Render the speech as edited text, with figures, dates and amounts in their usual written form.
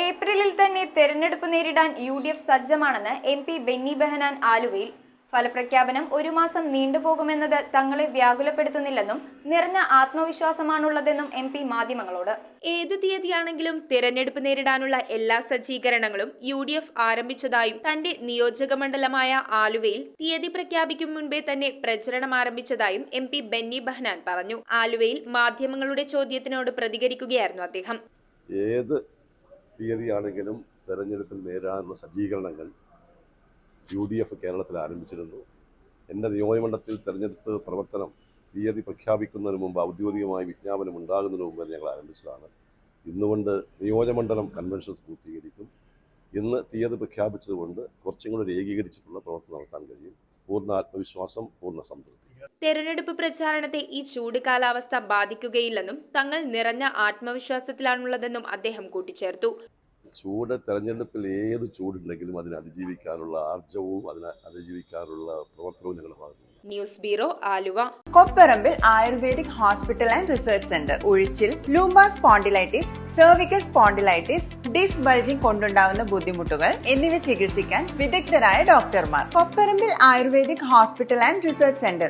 ഏപ്രിലിൽ തന്നെ തെരഞ്ഞെടുപ്പ് നേരിടാൻ UDF സജ്ജമാണെന്ന് MP ബെന്നി ബെഹനാൻ ആലുവയിൽ. ഫലപ്രഖ്യാപനം 1 മാസം നീണ്ടുപോകുമെന്നത് തങ്ങളെ വ്യാകുലപ്പെടുത്തുന്നില്ലെന്നും നിറഞ്ഞ ആത്മവിശ്വാസമാണുള്ളതെന്നും MP മാധ്യമങ്ങളോട്. ഏത് തീയതിയാണെങ്കിലും തിരഞ്ഞെടുപ്പ് നേരിടാനുള്ള എല്ലാ സജ്ജീകരണങ്ങളും UDF ആരംഭിച്ചതായും തന്റെ നിയോജകമണ്ഡലമായ ആലുവയിൽ തീയതി പ്രഖ്യാപിക്കും മുൻപേ തന്നെ പ്രചരണം ആരംഭിച്ചതായും MP ബെന്നി ബെഹനാൻ പറഞ്ഞു. ആലുവയിൽ മാധ്യമങ്ങളുടെ ചോദ്യത്തിനോട് പ്രതികരിക്കുകയായിരുന്നു അദ്ദേഹം. ഏത് തീയതിയാണെങ്കിലും തെരഞ്ഞെടുപ്പിൽ നേരിടാനുള്ള സജ്ജീകരണങ്ങൾ UDF കേരളത്തിൽ ആരംഭിച്ചിരുന്നു. എൻ്റെ നിയോജകമണ്ഡലത്തിൽ തെരഞ്ഞെടുപ്പ് പ്രവർത്തനം തീയതി പ്രഖ്യാപിക്കുന്നതിന് മുമ്പ് ഔദ്യോഗികമായ വിജ്ഞാപനം ഉണ്ടാകുന്നതിന് മുമ്പ് ഞങ്ങൾ ആരംഭിച്ചതാണ്. ഇന്നുകൊണ്ട് നിയോജകമണ്ഡലം കൺവെൻഷൻസ് പൂർത്തീകരിക്കും. ഇന്ന് തീയതി പ്രഖ്യാപിച്ചതുകൊണ്ട് കുറച്ചും കൂടി ഏകീകരിച്ചിട്ടുള്ള പ്രവർത്തനം നടത്താൻ കഴിയും. പൂർണ്ണ ആത്മവിശ്വാസം, പൂർണ്ണ സംതൃപ്തി. തെരഞ്ഞെടുപ്പ് പ്രചാരണത്തെ ഈ ചൂട് കാലാവസ്ഥ ബാധിക്കുകയില്ലെന്നും തങ്ങൾ നിറഞ്ഞ ആത്മവിശ്വാസത്തിലാണുള്ളതെന്നും അദ്ദേഹം കൂട്ടിച്ചേർത്തു. ചൂട് തെരഞ്ഞെടുപ്പിൽ ഏത് ചൂടുണ്ടെങ്കിലും അതിനെ അതിജീവിക്കാനുള്ള ആർജവും അതിനെ അതിജീവിക്കാനുള്ള പ്രവർത്തനവും ഞങ്ങളുടെ ഭാഗത്തുണ്ട്. News bureau, Aluva. Kopparambil ayurvedic hospital and research centre. ഉഴിച്ചിൽ, lumbar spondylitis, cervical spondylitis, disc bulging കൊണ്ടുണ്ടാവുന്ന ബുദ്ധിമുട്ടുകൾ എന്നിവ ചികിത്സിക്കാൻ വിദഗ്ധരായ ഡോക്ടർമാർ. Kopparambil ayurvedic hospital and research centre.